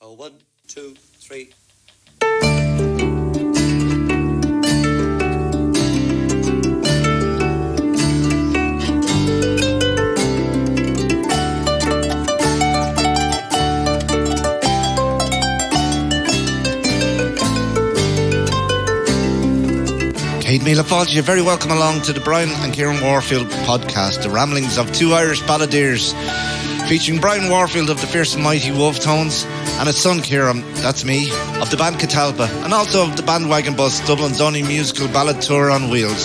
Oh, 1, 2, 3. Kate Mila Falls, you're very welcome along to the Brian and Kieran Warfield podcast, the ramblings of two Irish balladeers, featuring Brian Warfield of the Fierce and Mighty Wolf Tones and his son Kieran, that's me, of the band Catalpa, and also of the Bandwagon Bus, Dublin's only musical ballad tour on wheels.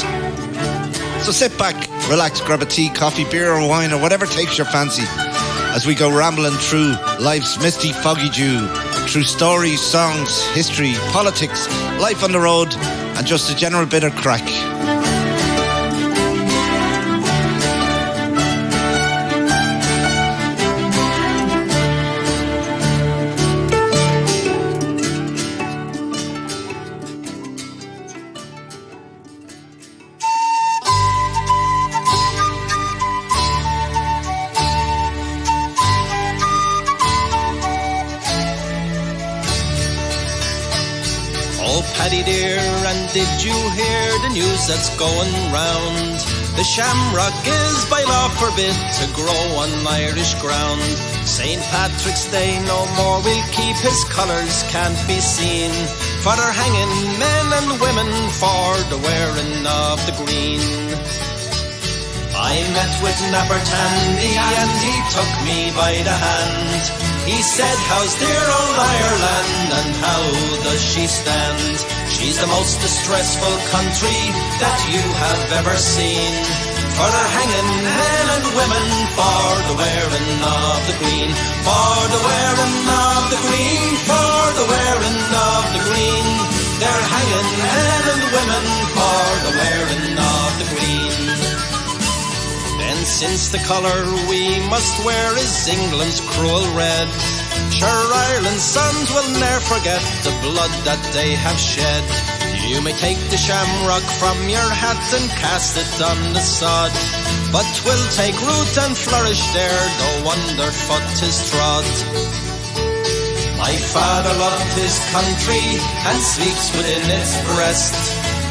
So sit back, relax, grab a tea, coffee, beer or wine or whatever takes your fancy as we go rambling through life's misty foggy dew, through stories, songs, history, politics, life on the road and just a general bit of crack. Paddy dear, and did you hear the news that's going round? The shamrock is by law forbid to grow on Irish ground. St. Patrick's Day no more will keep, his colours can't be seen, for they're hanging men and women for the wearing of the green. I met with Napper Tandy and he took me by the hand. He said, how's dear old Ireland and how does she stand? She's the most distressful country that you have ever seen, for they're hanging men and women for the wearing of the green, for the wearing of the green, for the wearing of the green. They're hanging men and women for the wearing of the green. Then since the colour we must wear is England's cruel red, sure Ireland's sons will ne'er forget the blood that they have shed. You may take the shamrock from your hat and cast it on the sod, but 'twill take root and flourish there, no wonder foot is trod. My father loved his country and sleeps within its breast,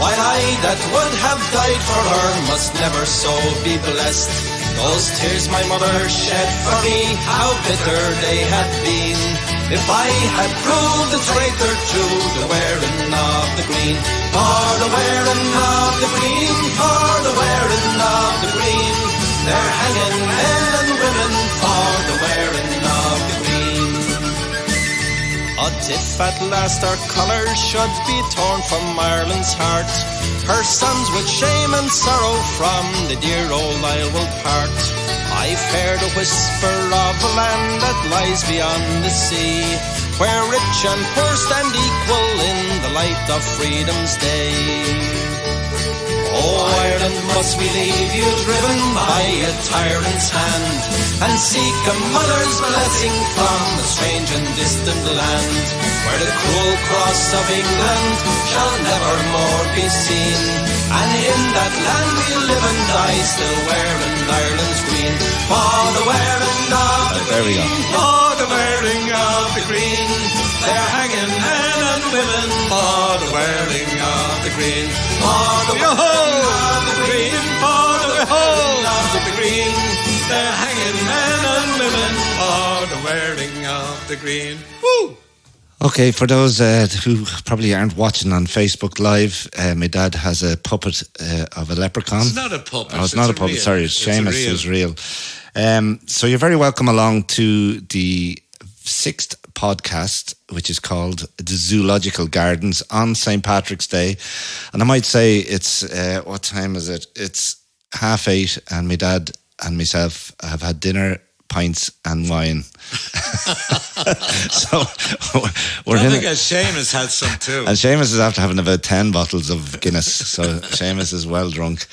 while I that would have died for her must never so be blessed. Those tears my mother shed for me, how bitter they had been, if I had proved a traitor to the wearing of the green, for the wearing of the green, for the wearing of the green. They're hanging men and women for the wearing of the green. But if at last our colours should be torn from Ireland's heart, her sons with shame and sorrow from the dear old Isle will part. I've heard a whisper of a land that lies beyond the sea, where rich and poor stand equal in the light of freedom's day. Oh, Ireland, must we leave you driven by a tyrant's hand, and seek a mother's blessing from a strange and distant land, where the cruel cross of England shall never more be seen, and in that land we'll live and die, still wearing Ireland's green, for the wearing of the green, for the wearing of the green. They're hanging men and women for the wearing of the green, for the wearing of the green, for the wearing of the green. They're hanging men and women for the wearing of the green. Woo! Okay, for those who probably aren't watching on Facebook Live, my dad has a puppet of a leprechaun. It's not a puppet. Oh, it's not a puppet. Real. Sorry, it's Sheamus who's real. So you're very welcome along to the 6th podcast, which is called the Zoological Gardens on St. Patrick's Day. And I might say it's, what time is it? It's 8:30 and my dad and myself have had dinner, pints and wine. So we're in it. Sheamus had some too. And Sheamus is after having about 10 bottles of Guinness. So Sheamus is well drunk.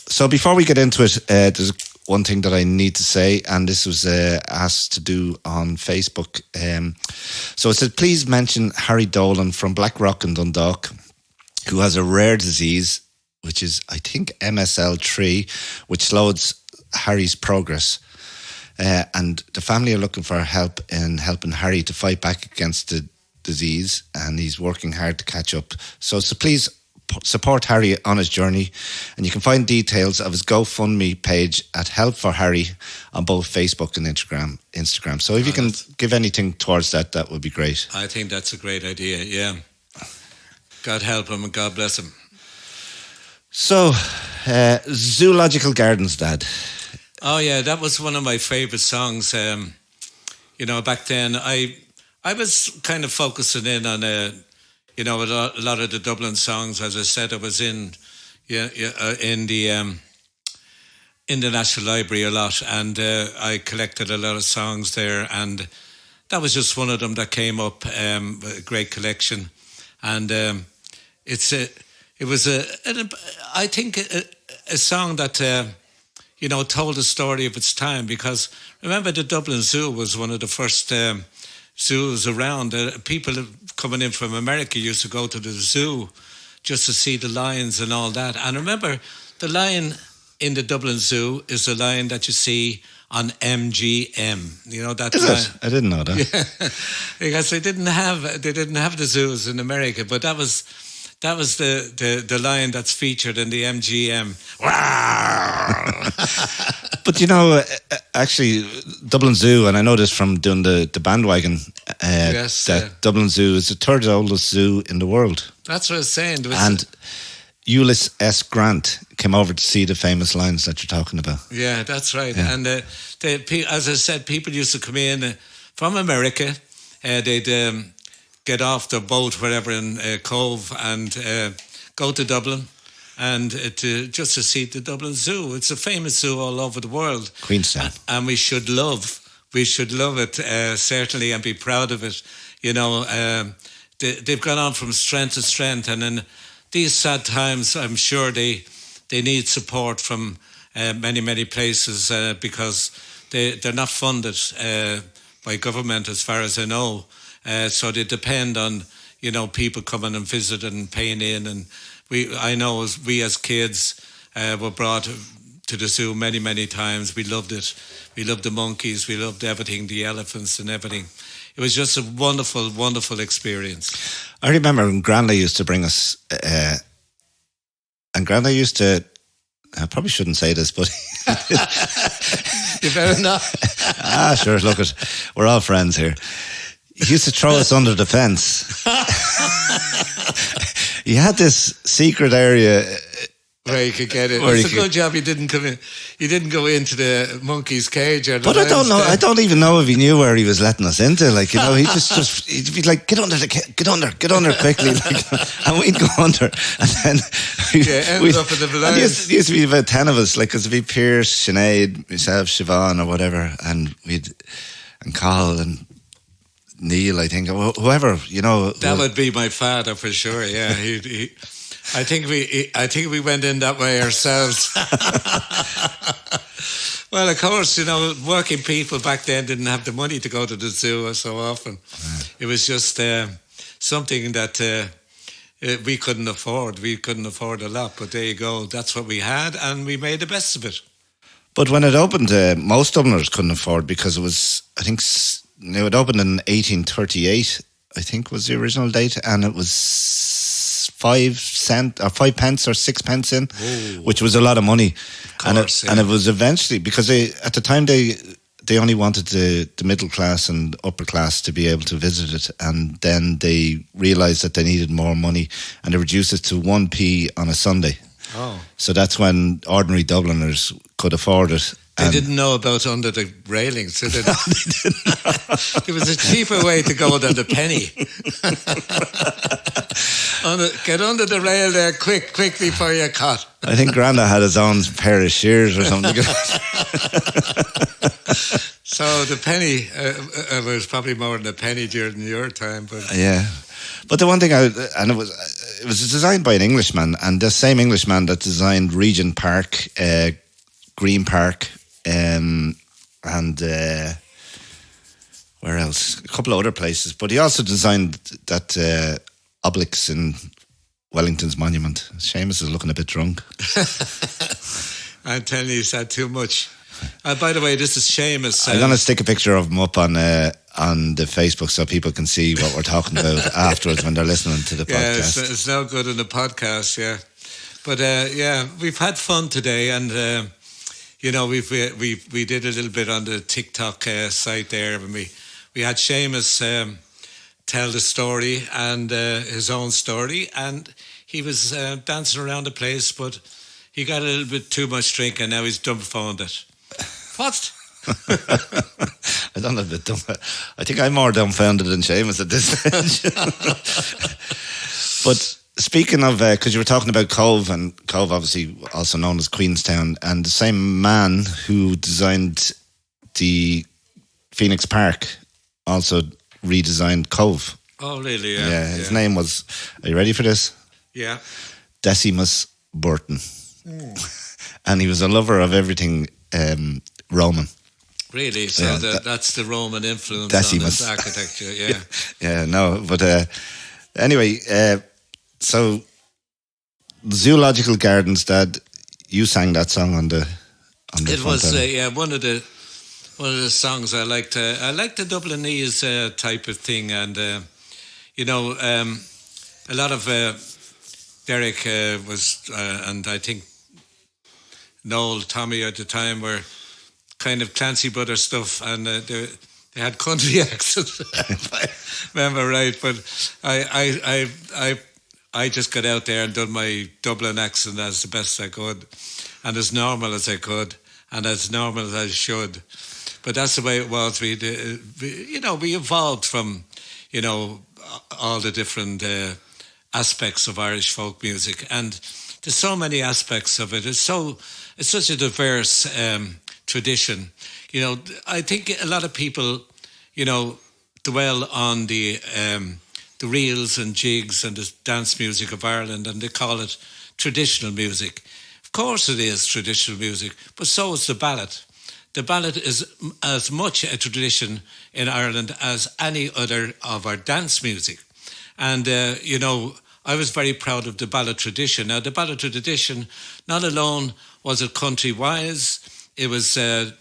So before we get into it, there's one thing that I need to say, and this was asked to do on Facebook. So it said, please mention Harry Dolan from Blackrock in Dundalk, who has a rare disease, which is, I think, MSL3, which slows Harry's progress. and the family are looking for help in helping Harry to fight back against the disease, and he's working hard to catch up. So please support Harry on his journey, and you can find details of his GoFundMe page at Help for Harry on both Facebook and Instagram. So if you can give anything towards that, that would be great. I think that's a great idea, yeah. God help him and God bless him. So, Zoological Gardens, Dad. Oh yeah, that was one of my favourite songs. Back then I was kind of focusing in on a lot of the Dublin songs. As I said, I was in the National Library a lot, and I collected a lot of songs there, and that was just one of them that came up. A great collection, and it was I think a song that told the story of its time, because remember the Dublin Zoo was one of the first zoos around. People coming in from America used to go to the zoo just to see the lions and all that. And remember, the lion in the Dublin Zoo is the lion that you see on MGM. You know that? Is it? I didn't know that. Yeah, because they didn't have the zoos in America, but that was the lion that's featured in the MGM. But actually, Dublin Zoo, and I know this from doing the bandwagon, Dublin Zoo is the third oldest zoo in the world. That's what I was saying. And Ulysses S. Grant came over to see the famous lions that you're talking about. Yeah, that's right. Yeah. And as I said, people used to come in from America. They'd get off the boat, wherever in Cove, and go to Dublin, and just to see the Dublin Zoo. It's a famous zoo all over the world. Queenstown. And we should love it, certainly, and be proud of it. They've gone on from strength to strength, and in these sad times, I'm sure they need support from many, many places, because they're not funded by government, as far as I know. So they depend on people coming and visiting and paying in, and I know we as kids were brought to the zoo many times. We loved it. We loved the monkeys. We loved everything, the elephants and everything. It was just a wonderful experience. I remember when Granda used to bring us, and Granda used to. I probably shouldn't say this, but you better not. Sure. Look, we're all friends here. He used to throw us under the fence. He had this secret area where you could get it. It's a good job you didn't come in. You didn't go into the monkey's cage. But I don't know. I don't even know if he knew where he was letting us into. Like, he just he'd be like, get under quickly, and we'd go under, and then ended up in the balloons. Used to be about 10 of us, like, 'cause it'd be Pierce, Sinead, myself, Siobhan, or whatever, and Carl and Neil, I think, whoever, That would be my father for sure. Yeah, I think we went in that way ourselves. Well, of course, working people back then didn't have the money to go to the zoo so often. Yeah. It was just something that we couldn't afford. We couldn't afford a lot, but there you go. That's what we had, and we made the best of it. But when it opened, most Dubliners couldn't afford, because it was, I think, it opened in 1838, I think was the original date, and it was 5 cents or 5 pence or 6 pence in, which was a lot of money. Of course, and it was eventually, because at the time they only wanted the middle class and upper class to be able to visit it, and then they realised that they needed more money, and they reduced it to 1p on a Sunday. Oh. So that's when ordinary Dubliners could afford it. They didn't know about under the railings, did they? No, they didn't. There was a cheaper way to go than the penny. Get under the rail there, quick before you're caught. I think Granda had his own pair of shears or something. So the penny was probably more than a penny during your time, but yeah. But the one thing, it was designed by an Englishman, and the same Englishman that designed Regent Park, Green Park, and where else? A couple of other places. But he also designed that obelisk in Wellington's monument. Sheamus is looking a bit drunk. I'm telling you, he's had too much. By the way, this is Sheamus. I'm going to stick a picture of him up on the Facebook so people can see what we're talking about afterwards when they're listening to the podcast. Yeah, it's no good in the podcast, yeah. But we've had fun today, and we did a little bit on the TikTok site there, and we had Sheamus tell the story and his own story, and he was dancing around the place, but he got a little bit too much drink, and now he's dumbfounded. What? I don't know the dumb. I think I'm more dumbfounded than Sheamus at this stage. But speaking of, because you were talking about Cove, and Cove obviously also known as Queenstown, and the same man who designed the Phoenix Park also redesigned Cove. Oh, really? Yeah. Yeah, his name was, are you ready for this? Yeah. Decimus Burton. And he was a lover of everything Roman. Really? So Yeah, that's the Roman influence Decimus. on his architecture, yeah. Yeah, no, but anyway, so Zoological Gardens, Dad, you sang that song on the It front was end. one of the songs I liked. I liked the Dublinese type of thing, and a lot of Derek was, and I think Noel, Tommy at the time were kind of Clancy Brothers stuff, and they had country accents. Remember, right? But I just got out there and done my Dublin accent as the best I could, and as normal as I could, and as normal as I should. But that's the way it was. We evolved from, all the different aspects of Irish folk music, and there's so many aspects of it. It's such a diverse tradition. I think a lot of people, dwell on the reels and jigs and the dance music of Ireland, and they call it traditional music. Of course it is traditional music, but so is the ballad. The ballad is as much a tradition in Ireland as any other of our dance music. And, I was very proud of the ballad tradition. Now, the ballad tradition, not alone was it country-wise, it was the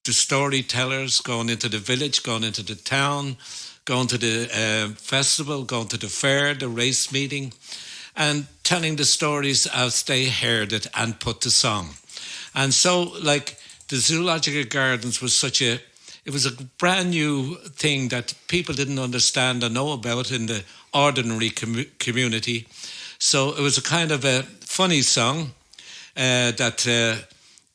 storytellers going into the village, going into the town, going to the festival, going to the fair, the race meeting, and telling the stories as they heard it and put to song. And so, the Zoological Gardens was it was a brand new thing that people didn't understand or know about in the ordinary community. So it was a kind of a funny song that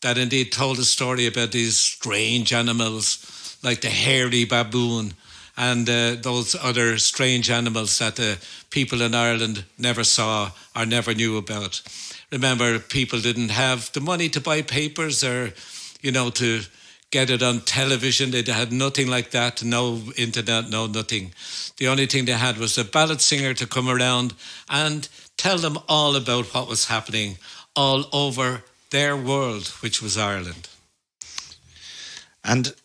indeed told a story about these strange animals like the hairy baboon and those other strange animals that the people in Ireland never saw or never knew about. Remember, people didn't have the money to buy papers or, to get it on television. They had nothing like that, no internet, no nothing. The only thing they had was a ballad singer to come around and tell them all about what was happening all over their world, which was Ireland. And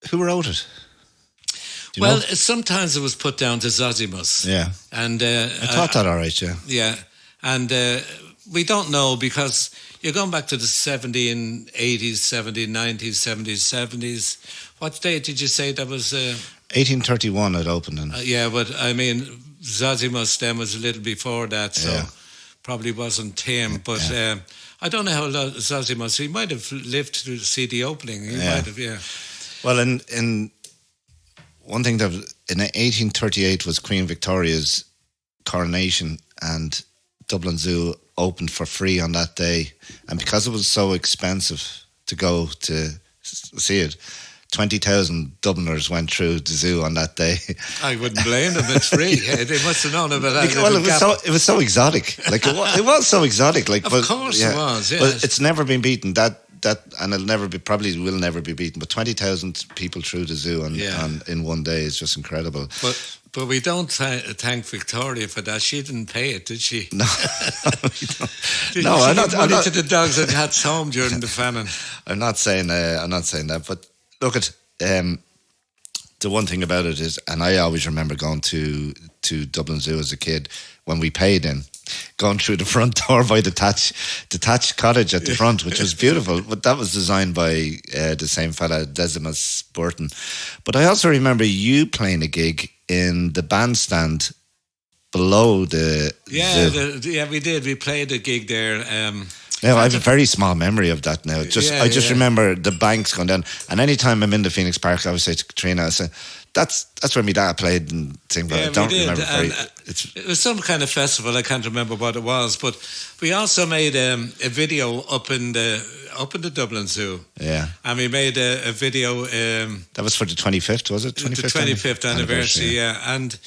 who wrote it? Well, sometimes it was put down to Zosimus. Yeah. And I thought that all right, yeah. Yeah. And we don't know, because you're going back to the 1780s, 1790s, 70s. What date did you say that was? 1831 it opened in. Yeah, but I mean, Zosimus then was a little before that, so probably wasn't him. But I don't know how Zosimus, he might have lived to see the opening. He might have, yeah. Well, in one thing that in 1838 was Queen Victoria's coronation, and Dublin Zoo opened for free on that day, and because it was so expensive to go to see it, 20,000 Dubliners went through the zoo on that day. I wouldn't blame them. It's free. They must have known about that. Well, it was so exotic. It was so exotic. Of course it was. Yeah. But it's never been beaten. That and it'll never be, probably will never be beaten. But 20,000 people through the zoo in one day is just incredible. But we don't thank Victoria for that. She didn't pay it, did she? No, Did no, I'm not. Money to the dogs and cats home during the famine. I'm not saying that. But look at the one thing about it is, and I always remember going to Dublin Zoo as a kid when we paid in. going through the front door by detached cottage at the front, which was beautiful. But that was designed by the same fella, Decimus Burton. But I also remember you playing a gig in the bandstand below the zoo. We did. We played a gig there. Now, I have a very small memory of that now. I just remember the banks going down. And anytime I'm in the Phoenix Park, I always say to Katrina, I say, that's where my dad played and things, but I don't remember. It was some kind of festival. I can't remember what it was. But we also made a video up in the Dublin Zoo. Yeah. And we made a video. That was for the 25th, was it? The 25th anniversary, yeah. And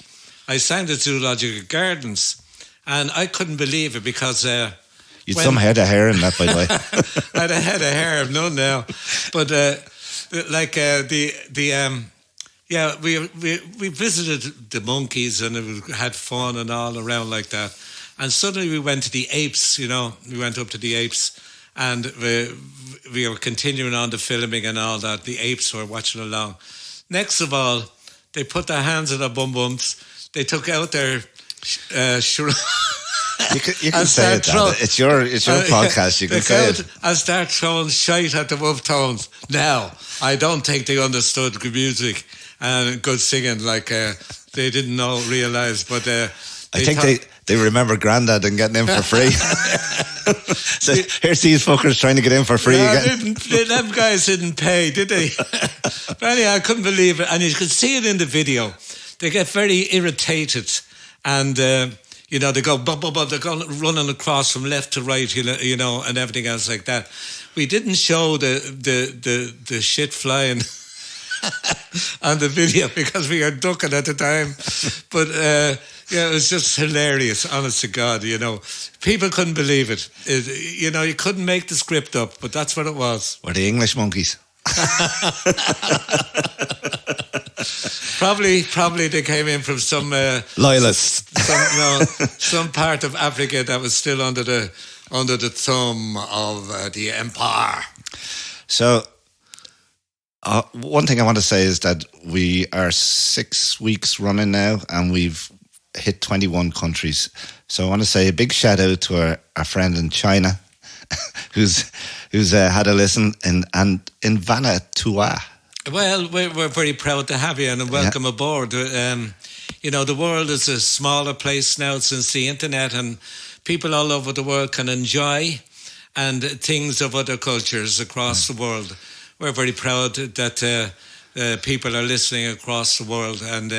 I sang at Zoological Gardens. And I couldn't believe it because... You'd some head of hair in that, by the way. I had a head of hair, I've none now. But we visited the monkeys and we had fun and all around like that. And suddenly we went to the apes, we went up to the apes and we were continuing on the filming and all that. The apes were watching along. Next of all, they put their hands on their bum-bums. They took out their... You can say it, it's your podcast. You can say it. And start throwing shite at the wolf tones. Now, I don't think they understood good music and good singing like they didn't realise. But I think they remember Grandad and getting in for free. So here's these fuckers trying to get in for free again. Them guys didn't pay, did they? But anyway, I couldn't believe it. And you could see it in the video. They get very irritated and... they go, they're going running across from left to right, and everything else like that. We didn't show the shit flying on the video because we were ducking at the time. But, it was just hilarious, honest to God, People couldn't believe it. You couldn't make the script up, but that's what it was. Were the English monkeys? Probably they came in from some loyalists. Some part of Africa that was still under the thumb of the empire. So, one thing I want to say is that we are 6 weeks running now, and we've hit 21 countries. So I want to say a big shout out to our friend in China, who's had a listen in Vanuatu. Well, we're very proud to have you and welcome aboard. The world is a smaller place now since the internet, and people all over the world can enjoy and things of other cultures across the world. We're very proud that people are listening across the world, and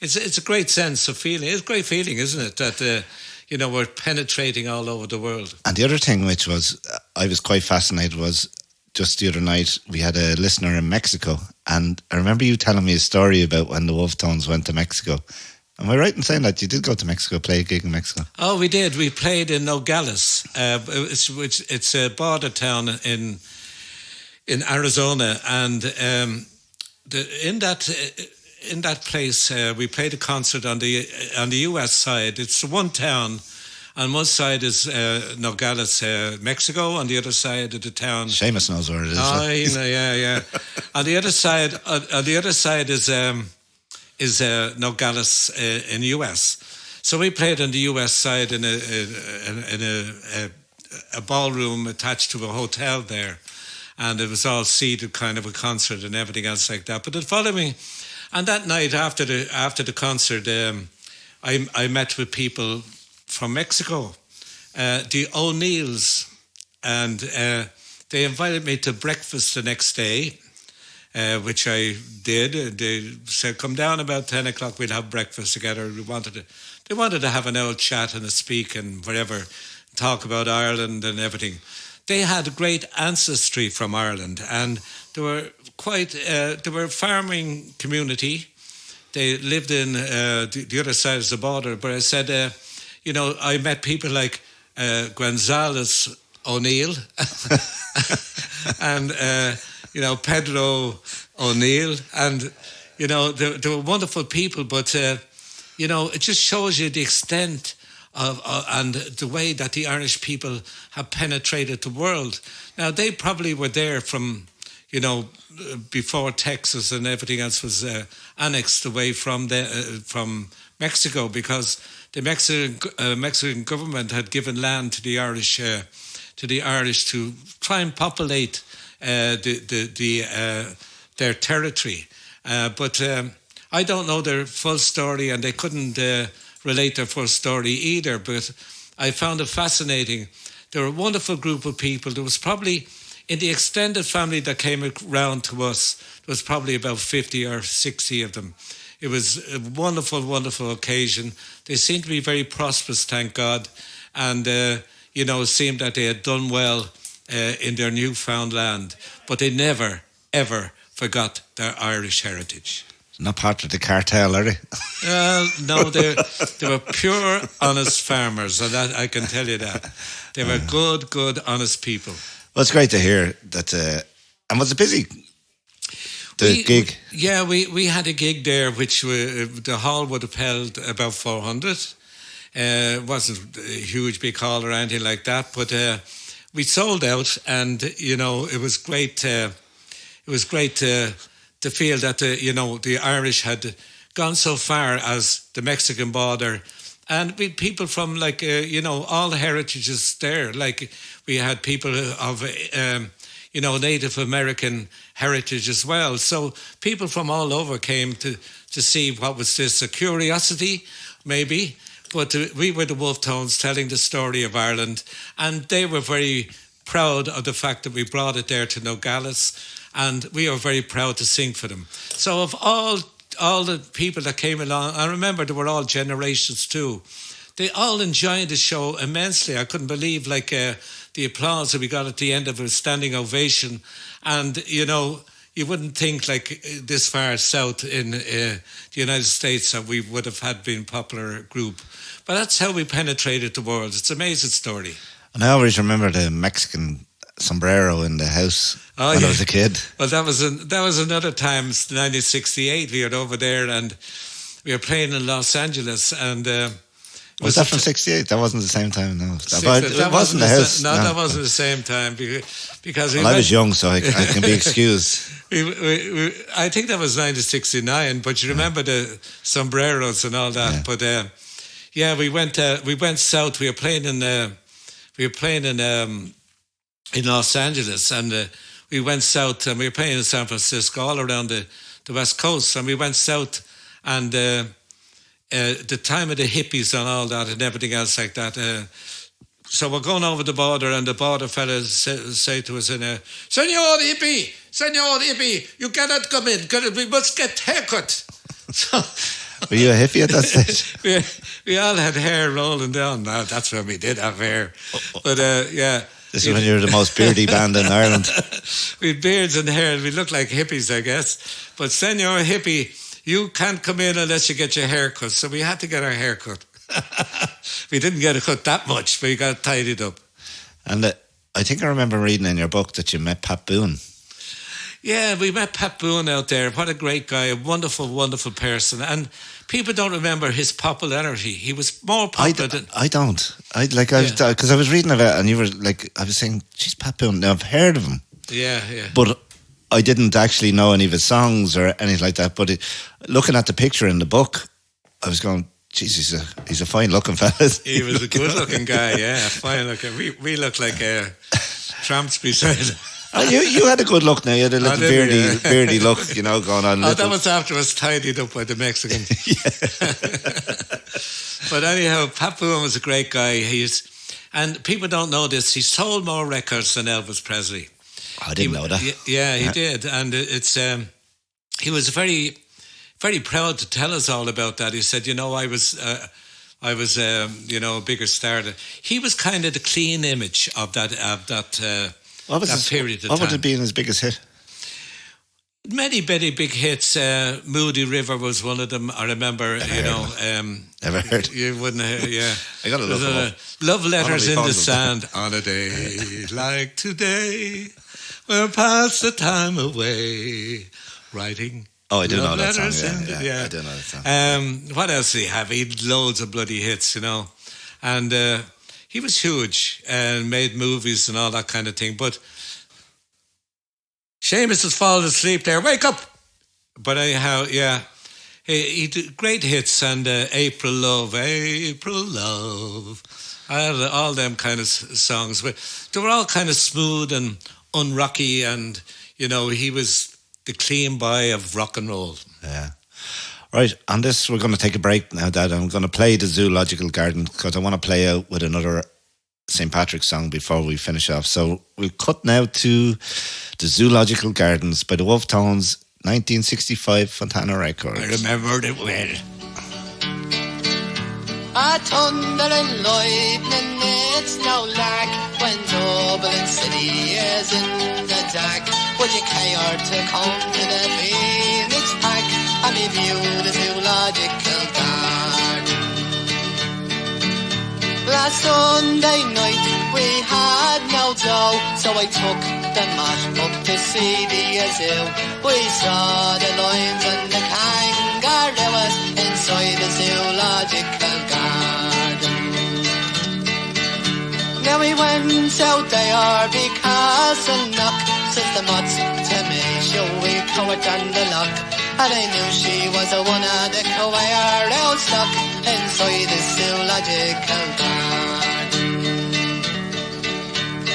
it's a great sense of feeling. It's a great feeling, isn't it, that we're penetrating all over the world. And the other thing which was I was quite fascinated was just the other night we had a listener in Mexico, and I remember you telling me a story about when the Wolf Tones went to Mexico. Am I right in saying that you did go to Mexico, play a gig in Mexico? Oh, we did. We played in Nogales. It's a border town in Arizona, and in that place we played a concert on the US side. It's the one town. On one side is Nogales, Mexico. On the other side of the town, Sheamus knows where it is. Oh, yeah. On the other side is Nogales in US. So we played on the US side in a ballroom attached to a hotel there, and it was all seated, kind of a concert and everything else like that. But the following, and that night after the concert, I met with people from Mexico, the O'Neills, and they invited me to breakfast the next day, which I did. They said, come down about 10 o'clock, we'll have breakfast together. They wanted to have an old chat and a speak and whatever, talk about Ireland and everything. They had a great ancestry from Ireland, and they were a farming community. They lived in the other side of the border, but I said, I met people like Gonzales O'Neill and, Pedro O'Neill. And, they were wonderful people, but, it just shows you the extent of and the way that the Irish people have penetrated the world. Now, they probably were there from, before Texas and everything else was annexed away from Mexico, because the Mexican government had given land to the Irish to try and populate their territory. But I don't know their full story, and they couldn't relate their full story either. But I found it fascinating. They were a wonderful group of people. There was probably, in the extended family that came around to us, there was probably about 50 or 60 of them. It was a wonderful, wonderful occasion. They seemed to be very prosperous, thank God. And, it seemed that they had done well in their newfound land. But they never, ever forgot their Irish heritage. Not part of the cartel, are they? No, they were pure, honest farmers, and that I can tell you that. They were good, honest people. Well, it's great to hear that. And was it busy? The gig? Yeah, we had a gig there, which the hall would have held about 400. It wasn't a huge big hall or anything like that, but we sold out, and it was great. It was great to feel that the Irish had gone so far as the Mexican border, and with people from all the heritages there. Like we had people of Native American heritage as well. So people from all over came to see what was this, a curiosity maybe. But we were the Wolfe Tones telling the story of Ireland, and they were very proud of the fact that we brought it there to Nogales, and we were very proud to sing for them. So of all the people that came along, I remember there were all generations too. They all enjoyed the show immensely. I couldn't believe the applause that we got at the end of a standing ovation. And, you wouldn't think this far south in the United States that we would have had been a popular group. But that's how we penetrated the world. It's an amazing story. And I always remember the Mexican sombrero in the house when I was a kid. Well, that was another time, 1968. We were over there and we were playing in Los Angeles, and was that from 68? That wasn't the same time, no. That wasn't the house. No, that wasn't the same time because I was young, so I can be excused. I think that was 1969, but you remember the sombreros and all that. Yeah. But we went south. We were playing in Los Angeles, and we went south, and we were playing in San Francisco, all around the West Coast, and we went south, and the time of the hippies and all that and everything else like that. So we're going over the border, and the border fellas say to us in there, Senor hippie, you cannot come in, we must get haircut. So were you a hippie at that stage? we all had hair rolling down. No, that's when we did have hair. But this is when you were the most beardy band in Ireland. We had beards and hair, and we looked like hippies, I guess. But Senor hippie, you can't come in unless you get your hair cut. So we had to get our hair cut. We didn't get it cut that much, but we got it tidied up. And I think I remember reading in your book that you met Pat Boone. Yeah, we met Pat Boone out there. What a great guy, a wonderful, wonderful person. And people don't remember his popularity. He was more popular than... I don't. Because I was reading about it, and you were like, I was saying, geez, Pat Boone, now I've heard of him. Yeah. But I didn't actually know any of his songs or anything like that. But looking at the picture in the book, I was going, geez, he's a fine looking fella. He was a good looking guy, yeah, fine looking. We looked like tramps beside him. You had a good look now. You had a little beardy look, going on. That was after I was tidied up by the Mexicans. But anyhow, Pat Boone was a great guy. And people don't know this, he sold more records than Elvis Presley. I didn't know that. Yeah, he did. And it's he was very, very proud to tell us all about that. He said, I was a bigger star. He was kind of the clean image of that period of time. What would have been his biggest hit? Many, many big hits. Moody River was one of them. I remember, Never heard. You wouldn't have, yeah. I got to look him up. Love Letters in the Sand. On a day like today, we'll pass the time away writing. Oh, I do know that song. Yeah, I do know that song. What else did he have? He had loads of bloody hits, And he was huge and made movies and all that kind of thing. But Sheamus has fallen asleep there. Wake up! But anyhow, yeah. He did great hits and April Love, all them kind of songs. But they were all kind of smooth and unrocky, and, you know, he was the clean boy of rock and roll. Yeah. Right, on this we're going to take a break now, Dad. I'm going to play the Zoological Gardens because I want to play out with another St. Patrick's song before we finish off. So we'll cut now to the Zoological Gardens by the Wolf Tones, 1965 Fontana Records. I remembered it well. A thunder and lightning, it's no lark when Dublin City is in the dark. Would you care to come to the Phoenix Park and review the Zoological Garden? Last Sunday night we had no dough, so I took the mat up to see the zoo. We saw the lions and the kangaroos inside the Zoological Garden. Now we went out there because a knock says the muts to me, shall we cover down the lock? And I knew she was a one of the choir out stuck inside the Zoological Garden.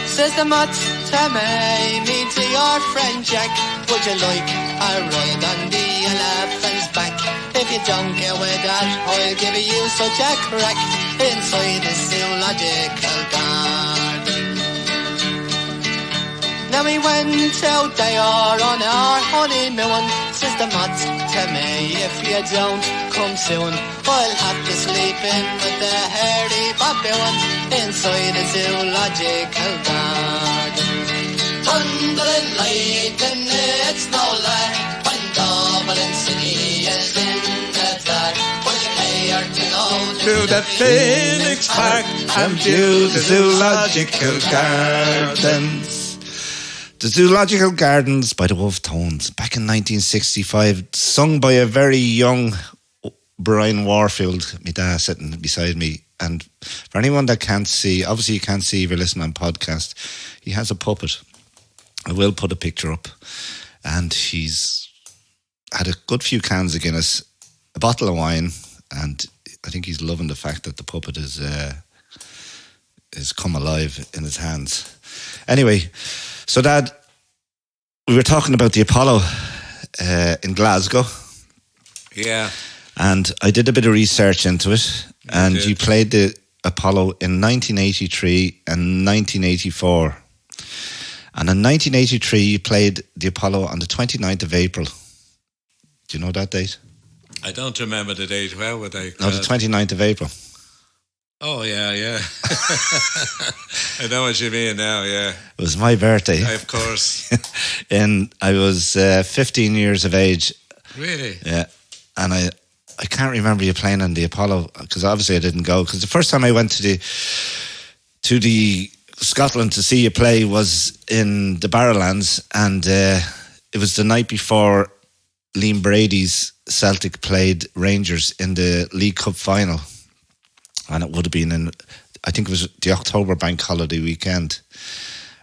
Says the mutt to me, meet your friend Jack, would you like a ride on the elephant's back? If you don't get with that, I'll give you such a crack inside the Zoological Garden. Now we went out there on our honeymoon. Says the mutt to me, if you don't come soon, I'll have to sleep in with the hairy baboon inside the Zoological Garden. Thunder and lightning, it's no lie when Dublin City is in the dark. Will you care to go To the Phoenix Park and view the Zoological Gardens. The Zoological Gardens by the Wolf Tones, back in 1965, sung by a very young Brian Warfield, my dad sitting beside me. And for anyone that can't see, obviously you can't see if you're listening on podcast, he has a puppet. I will put a picture up. And he's had a good few cans of Guinness, a bottle of wine, and I think he's loving the fact that the puppet is come alive in his hands. Anyway, so Dad, we were talking about the Apollo in Glasgow. Yeah. And I did a bit of research into it. You played the Apollo in 1983 and 1984. And in 1983, you played the Apollo on the 29th of April. Do you know that date? I don't remember the date. Where would I? No, the 29th of April. Oh, yeah. I know what you mean now, yeah. It was my birthday. Of course. And I was 15 years of age. Really? Yeah. And I can't remember you playing on the Apollo, because obviously I didn't go. Because the first time I went to the Scotland to see you play was in the Barrowlands, and it was the night before Liam Brady's Celtic played Rangers in the League Cup final. And it would have been I think it was the October bank holiday weekend.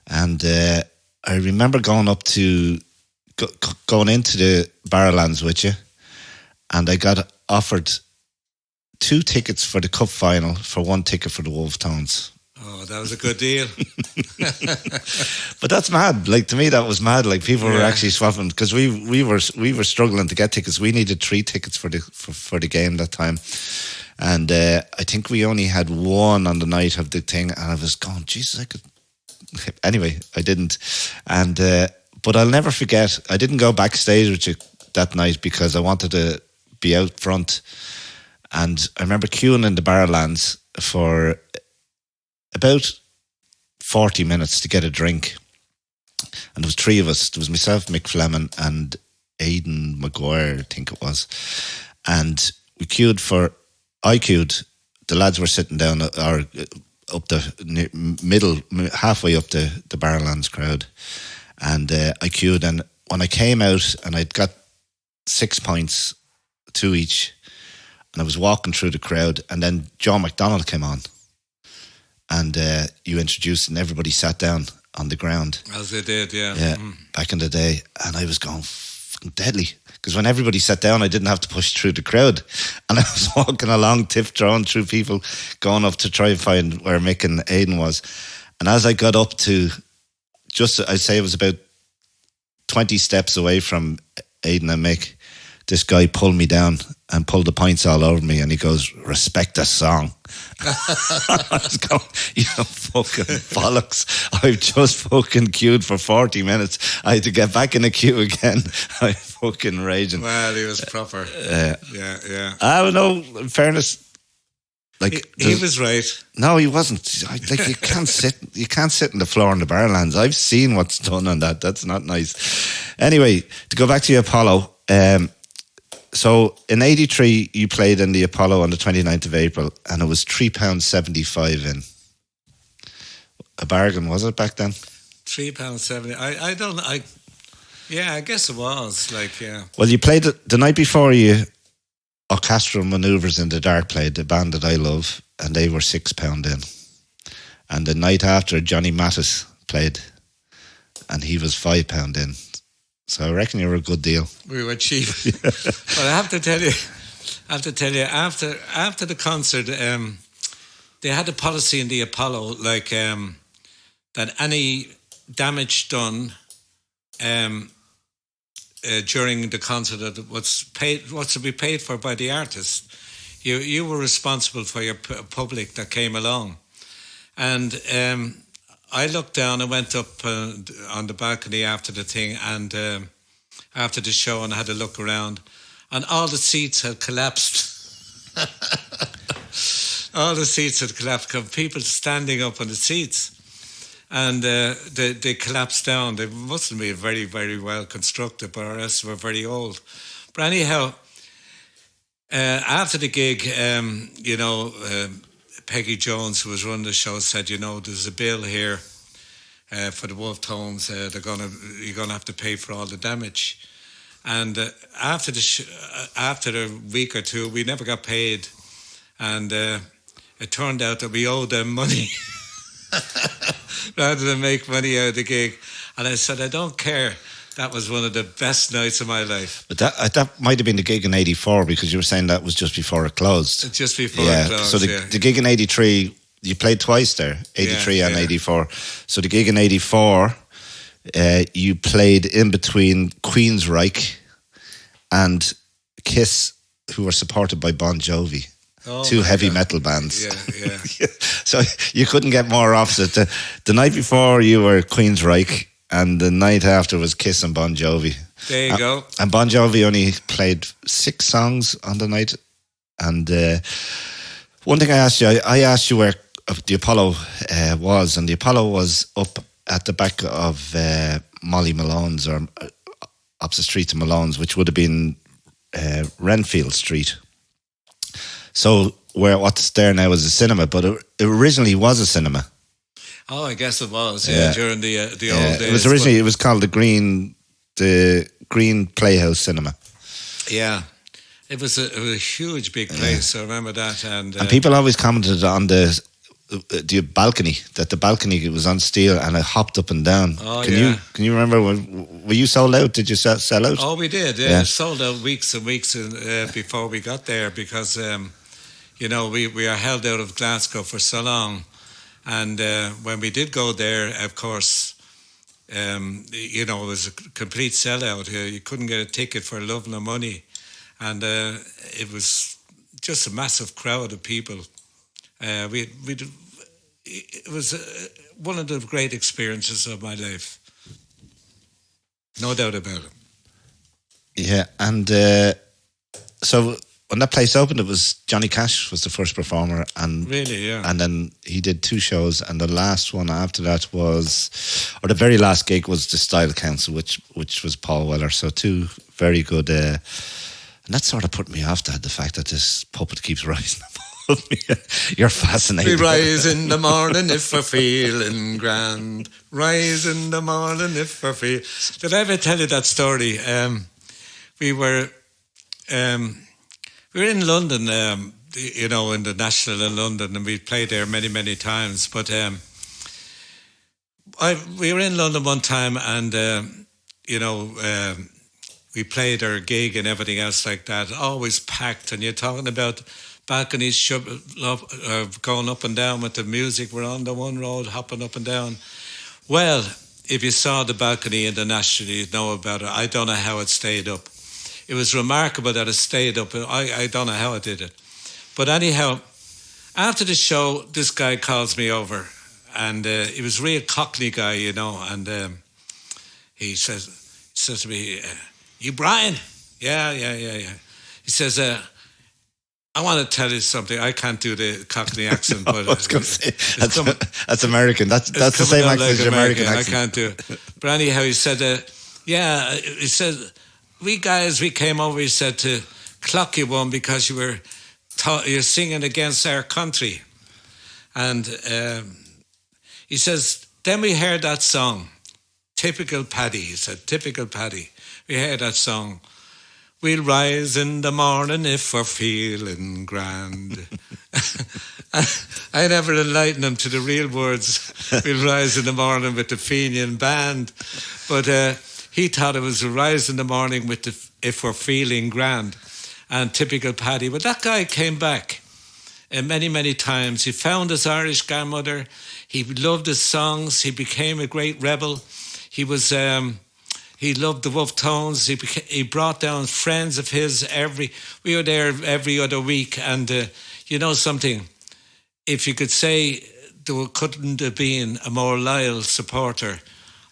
And I remember going up to, going into the Barrowlands with you, and I got offered 2 tickets for the cup final for 1 ticket for the Wolf Tones. Oh, that was a good deal. But that's mad. Like, to me, that was mad. Like, people were actually swapping, because we were struggling to get tickets. We needed 3 tickets for the game that time. And I think we only had 1 on the night of the thing, and I was going, Jesus, I could. Anyway, I didn't. And but I'll never forget, I didn't go backstage with you that night because I wanted to be out front. And I remember queuing in the Barrowlands for about 40 minutes to get a drink. And there was 3 of us. There was myself, Mick Fleming, and Aidan Maguire, I think it was. And we queued I queued. The lads were sitting down or up the middle, halfway up the Barrowlands crowd. And I queued. And when I came out and I'd got 6 points, 2 each, and I was walking through the crowd, and then John McDonald came on. And you introduced, and everybody sat down. on the ground. As they did, yeah. Yeah, back in the day. And I was going fucking deadly. Because when everybody sat down, I didn't have to push through the crowd. And I was walking along, tiptoeing through people, going up to try and find where Mick and Aidan was. And as I got up to I'd say it was about 20 steps away from Aidan and Mick, this guy pulled me down and pulled the pints all over me, and he goes, "Respect the song." I was going, you know, fucking bollocks. I've just fucking queued for 40 minutes. I had to get back in the queue again. I fucking raging. Well, he was proper. Yeah. I don't know, in fairness, like he was right. No, he wasn't. Like you can't sit in the floor in the Barrowlands. I've seen what's done on that. That's not nice. Anyway, to go back to the Apollo, so in '83 you played in the Apollo on the 29th of April, and it was £3.75 in. A bargain, was it, back then? £3.70. I guess it was. Like, yeah. Well, you played the night before. You Orchestral Manoeuvres in the Dark played, the band that I love, and they were £6 in. And the night after, Johnny Mattis played, and he was £5 in. So I reckon you were a good deal. We were cheap. But I have to tell you, after the concert, they had a policy in the Apollo, like that any damage done during the concert that was to be paid for by the artist. You were responsible for your public that came along. And I looked down and went up on the balcony after the thing, and after the show, and I had a look around, and all the seats had collapsed. All the seats had collapsed, people standing up on the seats. And they collapsed down. They must have been very, very well constructed, but our rest were very old. But anyhow, after the gig, Peggy Jones, who was running the show, said, there's a bill here for the Wolf Tones. You're gonna have to pay for all the damage. And after a week or two, we never got paid, and it turned out that we owed them money. Rather than make money out of the gig. And I said, I don't care. That was one of the best nights of my life. But that might have been the gig in '84, because you were saying that was just before it closed. Just before it closed, so the gig in '83, you played twice there, '83 and '84. So the gig in '84, you played in between Queensryche and Kiss, who were supported by Bon Jovi. Two heavy metal bands. Yeah. So you couldn't get more opposite. The night before you were Queensryche, and the night after was Kiss and Bon Jovi. There you go. And Bon Jovi only played 6 songs on the night. And one thing I asked you where the Apollo was, and the Apollo was up at the back of Molly Malone's, or opposite street to Malone's, which would have been Renfield Street. So what's there now is a cinema, but it originally was a cinema. Oh, I guess it was. Yeah, during the old days. It was originally. It was called the Green Playhouse Cinema. Yeah, it was a huge big place. I remember that, and people always commented on the balcony, that the balcony was on steel and it hopped up and down. Oh, Can you remember? Were you sold out? Did you sell out? Oh, we did. Yeah, sold out weeks and weeks before we got there, because we are held out of Glasgow for so long, and when we did go there, of course, it was a complete sellout. You couldn't get a ticket for love nor money, and it was just a massive crowd of people. It was one of the great experiences of my life, no doubt about it. Yeah, and so when that place opened, it was Johnny Cash was the first performer, and really, yeah. And then he did 2 shows, and the last one after that the very last gig was the Style Council, which was Paul Weller. So 2 very good, and that sort of put me off, the fact that this puppet keeps rising above me. You're fascinating. We rise in the morning if we're feeling grand. Rise in the morning if we're feeling. Did I ever tell you that story? We were in London, in the National in London, and we played there many, many times. But we were in London one time, and we played our gig and everything else like that. Always packed, and you're talking about balconies going up and down with the music. We're on the one road, hopping up and down. Well, if you saw the balcony in the National, you'd know about it. I don't know how it stayed up. It was remarkable that it stayed up. I don't know how it did it. But anyhow, after the show, this guy calls me over, and he was a real Cockney guy, and he says to me, "You Brian?" Yeah. He says, "I want to tell you something." I can't do the Cockney accent, but I was going to say that's American. That's the same accent as your American accent. I can't do it. But anyhow, he said, he said, we came over, he said, to clock you one because you're singing against our country. And he says, then we heard that song, Typical Paddy. He said, Typical Paddy. We heard that song. We'll rise in the morning if we're feeling grand. I never enlightened him to the real words. We'll rise in the morning with the Fenian band. But he thought it was rise in the morning with if we're feeling grand. And Typical Paddy. But that guy came back many, many times. He found his Irish grandmother. He loved his songs. He became a great rebel. He was... He loved the Wolf Tones. He brought down friends of his. We were there every other week. And you know something? If you could say there couldn't have been a more loyal supporter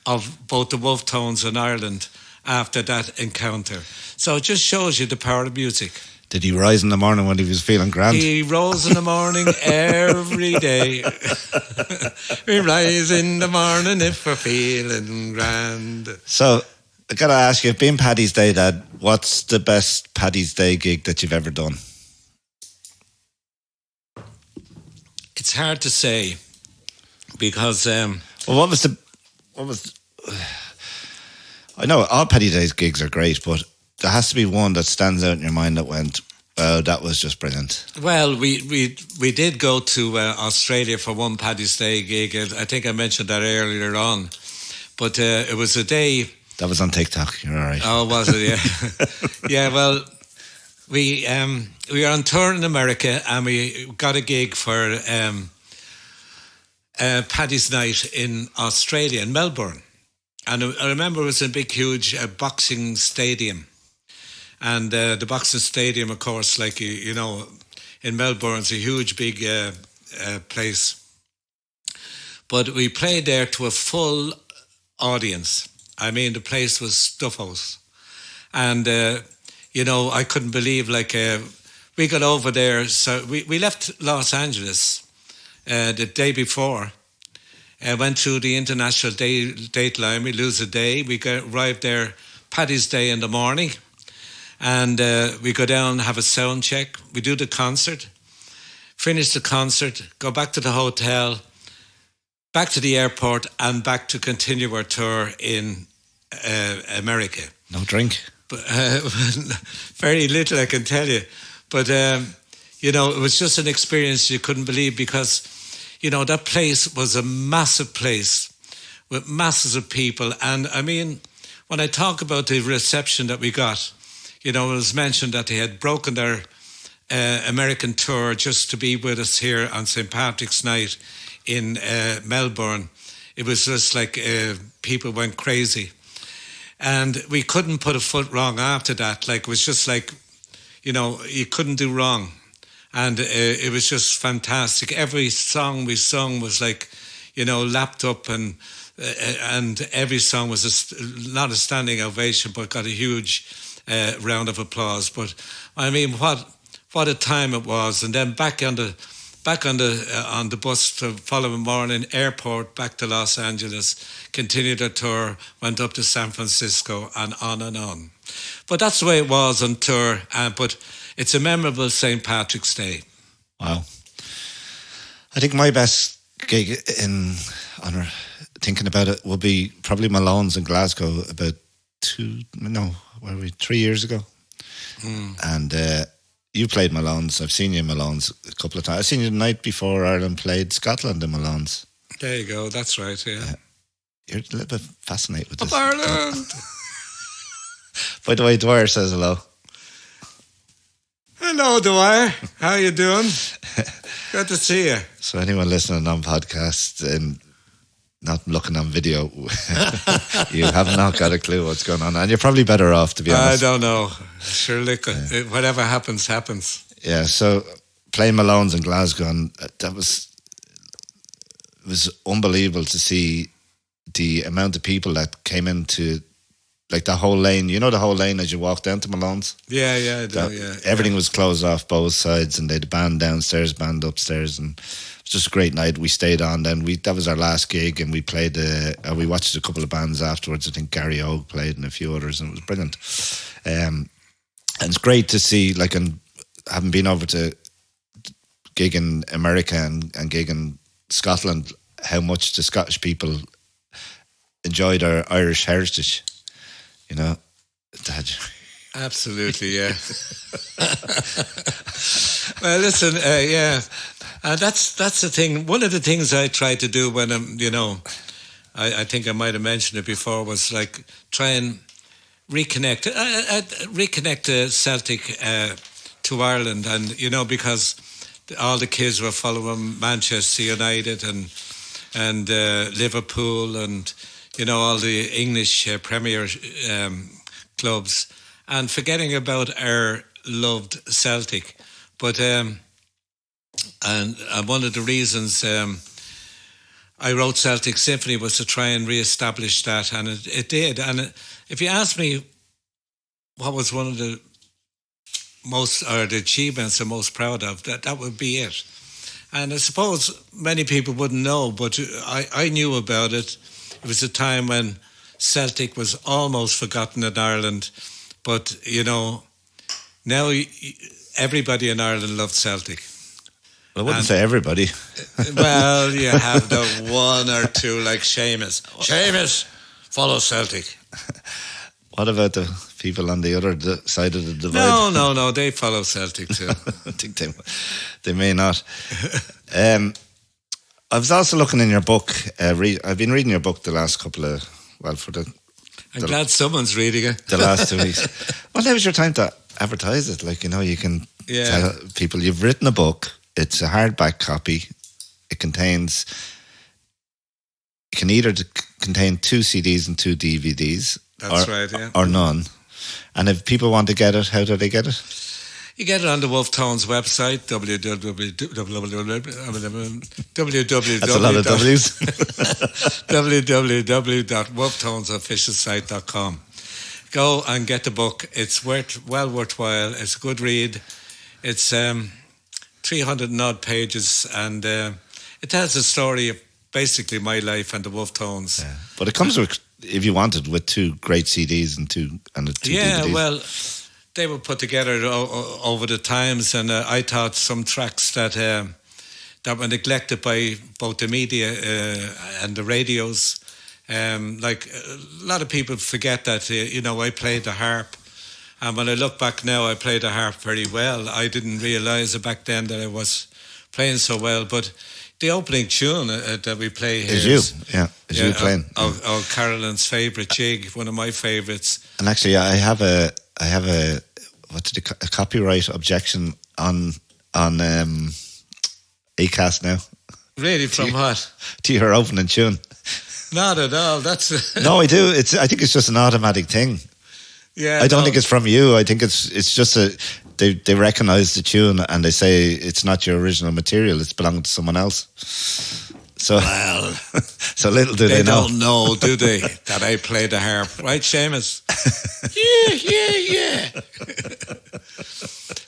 of both the Wolf Tones and Ireland after that encounter. So it just shows you the power of music. Did he rise in the morning when he was feeling grand? He rose in the morning every day. We rise in the morning if we're feeling grand. So, I got to ask you, being Paddy's Day, Dad, what's the best Paddy's Day gig that you've ever done? It's hard to say because... Well, I know all Paddy Day's gigs are great, but there has to be one that stands out in your mind that went, oh, that was just brilliant. Well, we did go to Australia for one Paddy's Day gig. I think I mentioned that earlier on. But it was a day... That was on TikTok, you're all right. Oh, was it? Yeah. Yeah, well, we were on tour in America and we got a gig for Paddy's Night in Australia, in Melbourne. And I remember it was a big, huge boxing stadium. And the boxing stadium, of course, like, you know, in Melbourne, it's a huge, big place. But we played there to a full audience. I mean, the place was stuffhouse. And, you know, I couldn't believe, like, we got over there. So we left Los Angeles the day before. Went through the international date line. We lose a day. We arrived there Paddy's Day in the morning. And we go down, have a sound check. We do the concert. Finish the concert. Go back to the hotel. Back to the airport. And back to continue our tour in America. No drink? But, very little, I can tell you. But, you know, it was just an experience you couldn't believe because, you know, that place was a massive place with masses of people. And, I mean, when I talk about the reception that we got, you know, it was mentioned that they had broken their American tour just to be with us here on St. Patrick's Night in Melbourne. It was just like people went crazy. And we couldn't put a foot wrong after that. Like, it was just like, you know, you couldn't do wrong. And it was just fantastic. Every song we sung was like, you know, lapped up and every song was not a standing ovation, but got a huge round of applause. But I mean, what a time it was! And then back on the bus the following morning, airport back to Los Angeles, continued our tour, went up to San Francisco, and on and on. But that's the way it was on tour. But it's a memorable St. Patrick's Day. Wow! I think my best gig thinking about it, will be probably Malone's in Glasgow about 3 years ago. And you played Malone's. I've seen you in Malone's a couple of times. I've seen you the night before Ireland played Scotland in Malone's. There you go. That's right, yeah. You're a little bit fascinated with Of this. Ireland. By the way, Dwyer says hello. Hello, Dwyer. How you doing? Good to see you. So anyone listening on podcast and not looking on video, you have not got a clue what's going on. And you're probably better off, to be honest. I don't know. Sure, look, whatever happens, happens. Yeah, so playing Malone's in Glasgow, and it was unbelievable to see the amount of people that came into, like, the whole lane. You know the whole lane as you walk down to Malone's? Yeah, I do, Everything was closed off both sides, and they had a band downstairs, band upstairs, and it was just a great night. We stayed on then. That was our last gig, and we played, we watched a couple of bands afterwards. I think Gary Oak played and a few others, and it was brilliant. And it's great to see, like, and having been over to gig in America and gig in Scotland, how much the Scottish people enjoyed our Irish heritage, you know. Absolutely, yeah. Well, listen, that's the thing. One of the things I try to do when I'm, I think I might have mentioned it before, was like try and reconnect Celtic to Ireland, and because all the kids were following Manchester United and Liverpool and all the English Premier clubs, and forgetting about our loved Celtic. But and one of the reasons I wrote Celtic Symphony was to try and re-establish that, and it did. And if you ask me what was one of the the achievements I'm most proud of, that would be it. And I suppose many people wouldn't know, but I knew about it. It was a time when Celtic was almost forgotten in Ireland, but now everybody in Ireland loved Celtic. I wouldn't say everybody. Well, you have the one or two like Sheamus. Sheamus, follow Celtic. What about the people on the other side of the divide? No, they follow Celtic too. I think they may not. I was also looking in your book. I've been reading your book the last couple of, I'm glad someone's reading it. The last 2 weeks. Well, that was your time to advertise it. Like, you can tell people you've written a book. It's a hardback copy. It can either contain 2 CDs and 2 DVDs. That's right, yeah. Or none. And if people want to get it, how do they get it? You get it on the Wolf Tones website, That's a lot of W's. www.wolftonesofficialsite.com. Go and get the book. It's well worthwhile. It's a good read. It's 300 and odd pages, and it tells the story of basically my life and the Wolf Tones. Yeah. But it comes with, if you wanted, with 2 great CDs and 2 DVDs. Yeah, well, they were put together over the times, and I thought some tracks that were neglected by both the media and the radios. Like a lot of people forget that I played the harp, and when I look back now, I played the harp very well. I didn't realise back then that I was playing so well, but the opening tune that we play here is you playing. Carolyn's favourite jig, one of my favourites. And actually, I have a copyright objection on Acast now. Really, from what? To your opening tune. Not at all. That's no, I do. I think it's just an automatic thing. Yeah, I don't think it's from you. I think it's just they recognise the tune and they say it's not your original material. It's belonging to someone else. So so little do they know. They don't know, do they, that I play the harp, right, Sheamus? Yeah.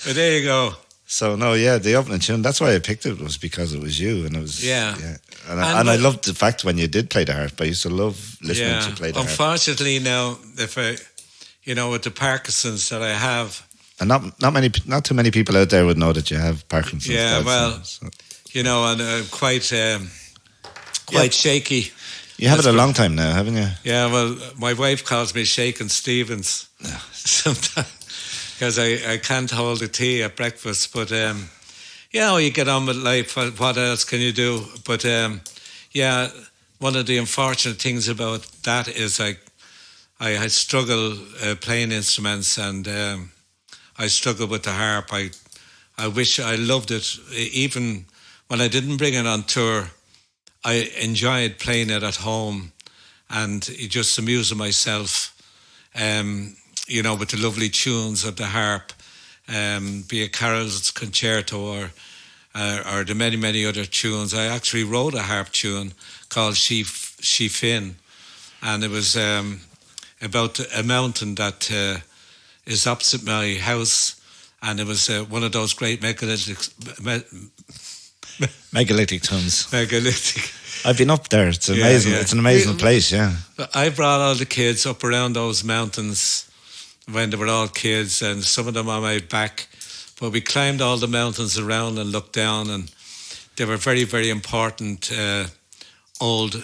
But there you go. So the opening tune. That's why I picked it, was because it was you, and it was And I loved the fact when you did play the harp. I used to love listening to you play the harp. Unfortunately, now if I, with the Parkinson's that I have, and not too many people out there would know that you have Parkinson's. Yeah, and quite shaky. You have it a long time now, haven't you? Yeah, well, my wife calls me Shakin' Stevens sometimes because I can't hold the tea at breakfast. But, you get on with life. What else can you do? But, one of the unfortunate things about that is I had struggled playing instruments, and I struggled with the harp. I wish I loved it. Even when I didn't bring it on tour, I enjoyed playing it at home and just amusing myself, with the lovely tunes of the harp, be it Carol's Concerto or the many, many other tunes. I actually wrote a harp tune called She Fin, and it was about a mountain that is opposite my house, and it was one of those great megalithic tons. Megalithic. I've been up there. It's amazing. Yeah. It's an amazing place. Yeah. I brought all the kids up around those mountains when they were all kids, and some of them on my back. But we climbed all the mountains around and looked down, and they were very, very important old,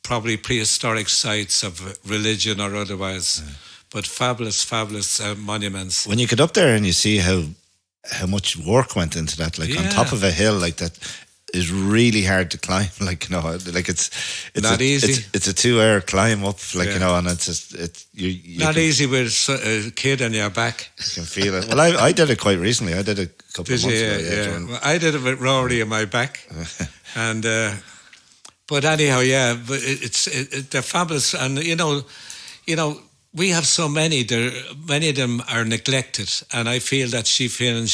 probably prehistoric sites of religion or otherwise. Yeah. But fabulous, fabulous monuments. When you get up there and you see how much work went into that, like on top of a hill like that, is really hard to climb. Like, it's not easy. It's a 2-hour climb up, and it's just you not easy with a kid on your back. You can feel it. Well, I did it quite recently. I did it a couple of months ago. Yeah. Well, I did it with Rory on my back, and but anyhow, but they're fabulous, and we have so many. Many of them are neglected, and I feel that Sheffield and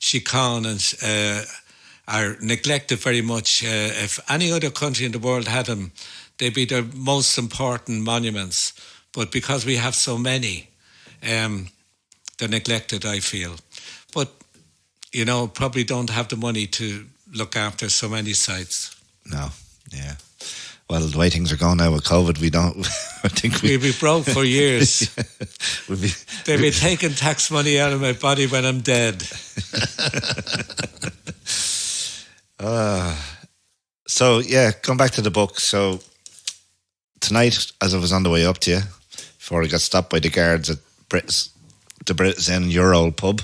Shicon and are neglected very much. If any other country in the world had them, they'd be the most important monuments. But because we have so many, they're neglected, I feel. But, probably don't have the money to look after so many sites. No, yeah. Well, the way things are going now with COVID, we don't. I think we'll be broke for years. They'll be taking tax money out of my body when I'm dead. So going back to the book. So tonight, as I was on the way up to you, before I got stopped by the guards at the Brits Inn, your old pub,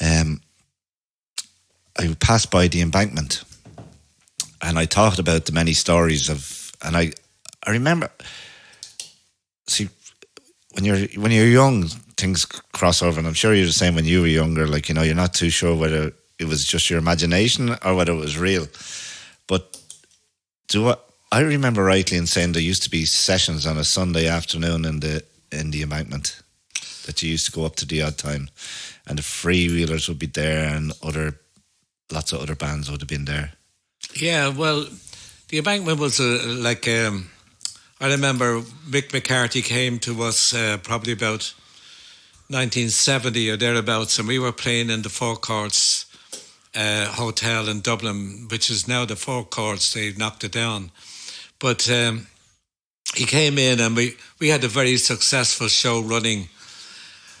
I passed by the embankment. And I thought about the many stories and I remember. See, when you're young, things cross over, and I'm sure you're the same when you were younger. Like, you're not too sure whether it was just your imagination or whether it was real. But I remember rightly in saying there used to be sessions on a Sunday afternoon in the embankment that you used to go up to the odd time, and the Freewheelers would be there, and lots of other bands would have been there. Yeah, well, the embankment was I remember Mick McCarthy came to us probably about 1970 or thereabouts, and we were playing in the Four Courts Hotel in Dublin, which is now the Four Courts. They knocked it down. But he came in, and we had a very successful show running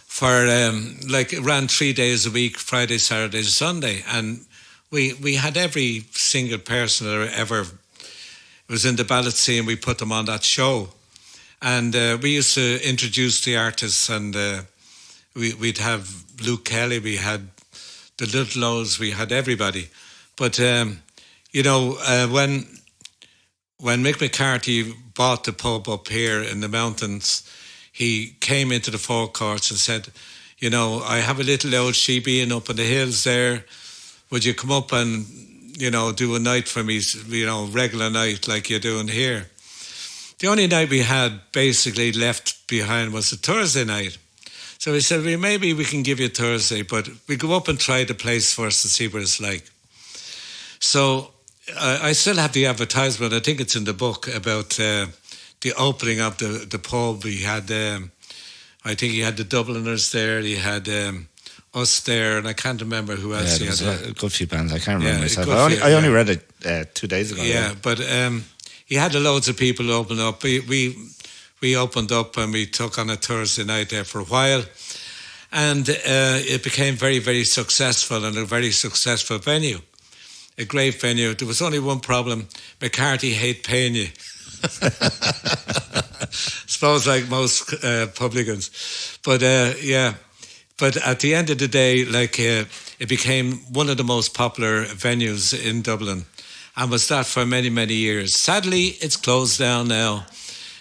for it ran 3 days a week, Friday, Saturday, Sunday, and we had every single person that ever was in the ballot scene. We put them on that show, and we used to introduce the artists, and we'd have Luke Kelly, we had the Little Lows, we had everybody. But when Mick McCarthy bought the pub up here in the mountains, he came into the Four Courts and said, I have a little old sheepy up in the hills there. Would you come up and, do a night for me, regular night like you're doing here? The only night we had basically left behind was a Thursday night. So we said, maybe we can give you Thursday, but we go up and try the place first to see what it's like. So I still have the advertisement. I think it's in the book about the opening of the pub. We had, I think he had the Dubliners there. He had us there, and I can't remember who else he had. A good few bands. I can't remember myself. I only read it 2 days ago. Yeah, but he had loads of people open up. We opened up and we took on a Thursday night there for a while, and it became very, very successful, and a very successful venue. A great venue. There was only one problem. McCarthy hate paying you. Suppose like most publicans. But But at the end of the day, it became one of the most popular venues in Dublin. and was that for many, many years. Sadly, it's closed down now.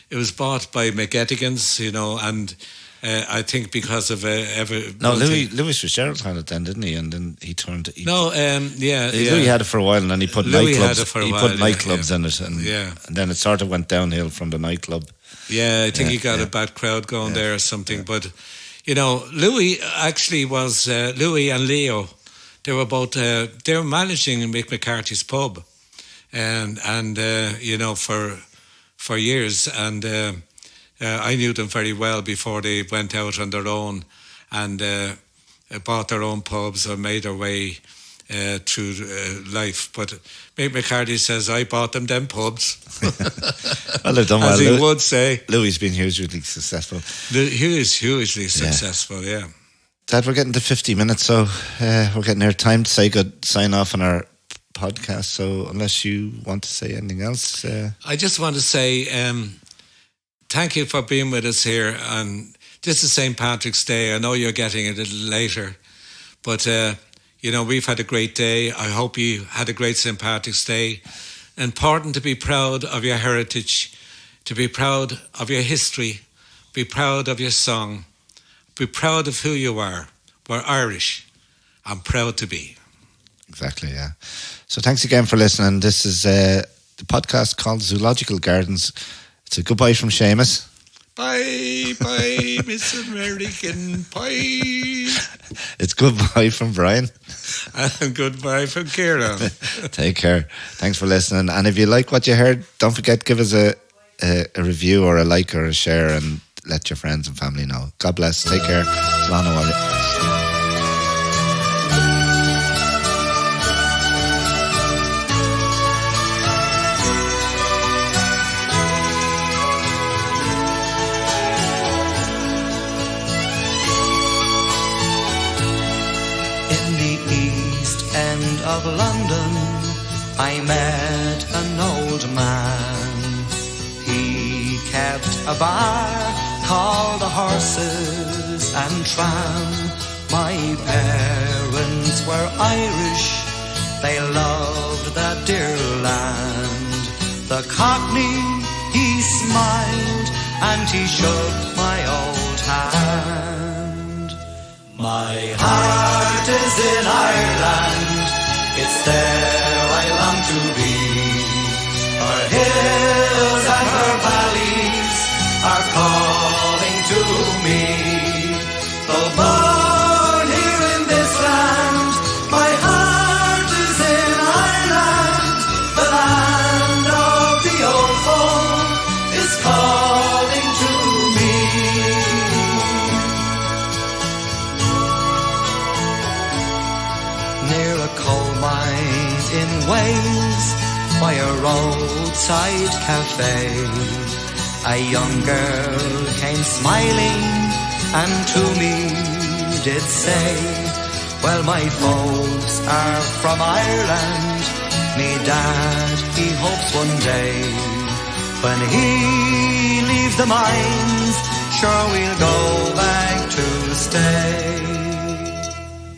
It was bought by McGettigans, and I think because of Louis Fitzgerald had it then, didn't he? And then he turned. Louis had it for a while, and then he put Louis nightclubs. had it for a he while, put nightclubs in it, and then it sort of went downhill from the nightclub. Yeah, I think he got a bad crowd going there or something. Yeah. But Louis actually was Louis and Leo. They were both. They were managing Mick McCarthy's pub, and for years, and I knew them very well before they went out on their own and bought their own pubs or made their way through life. But Mick McCarthy says, I bought them pubs. Well, they've done well. As he would say. Louis has been hugely successful. He is hugely successful, yeah. Dad, we're getting to 50 minutes, so we're getting near time to sign off on our podcast. So unless you want to say anything else. I just want to say thank you for being with us here. And this is St. Patrick's Day. I know you're getting it a little later, but we've had a great day. I hope you had a great St. Patrick's Day. Important to be proud of your heritage, to be proud of your history, be proud of your song, be proud of who you are. We're Irish. I'm proud to be. Exactly, yeah. So thanks again for listening. This is the podcast called Zoological Gardens. It's a goodbye from Sheamus. Bye, Miss American Pie. It's goodbye from Brian. And goodbye from Kieran. Take care. Thanks for listening. And if you like what you heard, don't forget, give us a review or a like or a share and let your friends and family know. God bless. Take care. Slán Abhaile. Of London, I met an old man. He kept a bar called the Horses and Tram. My parents were Irish, they loved that dear land. The Cockney, he smiled and he shook my old hand. My heart is in Ireland, it's there I long to be. Her hills and her valleys are calling to me. Though born here in this land, my heart is in Ireland. The land of the old folk is calling to me. Near a coal mine in Wales, by a roadside cafe, a young girl came smiling and to me did say, well, my folks are from Ireland. Me dad, he hopes one day when he leaves the mines, sure we'll go back to stay.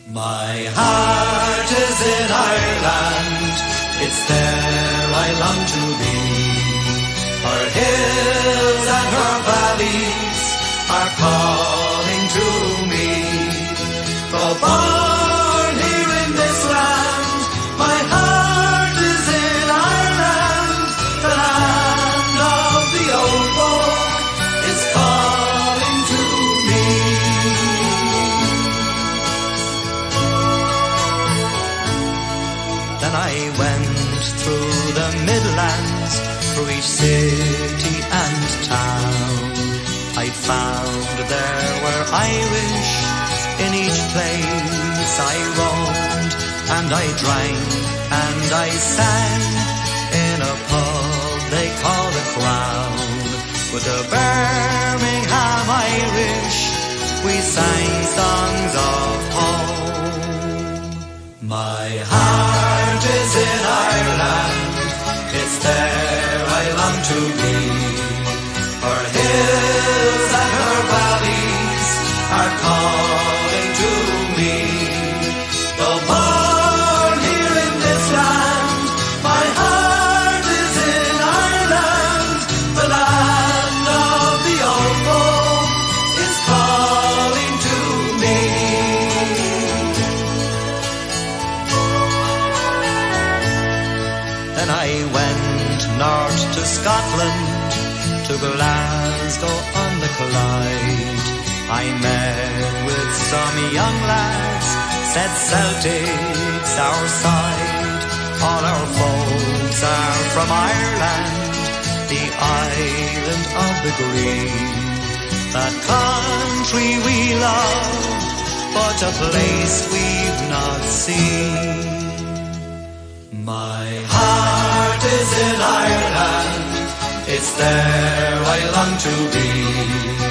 My heart is in Ireland, it's there I long to be. Her hills and her valleys are calling to me. Though born here in this land, my heart is in Ireland. The land of the old folk is calling to me. Then I went through the Midlands, through each city and town. I found there were Irish in each place I roamed, and I drank and I sang in a pub they call the Crown. With the Birmingham Irish, we sang songs of home. My heart is in Ireland, it's there I long to be. Her hills and her valleys are calling to me. Though born here in this land, my heart Scotland, to Glasgow on the Clyde. I met with some young lads, said Celtic's our side. All our folks are from Ireland, the island of the green. That country we love, but a place we've not seen. My heart is in Ireland, it's there I long to be.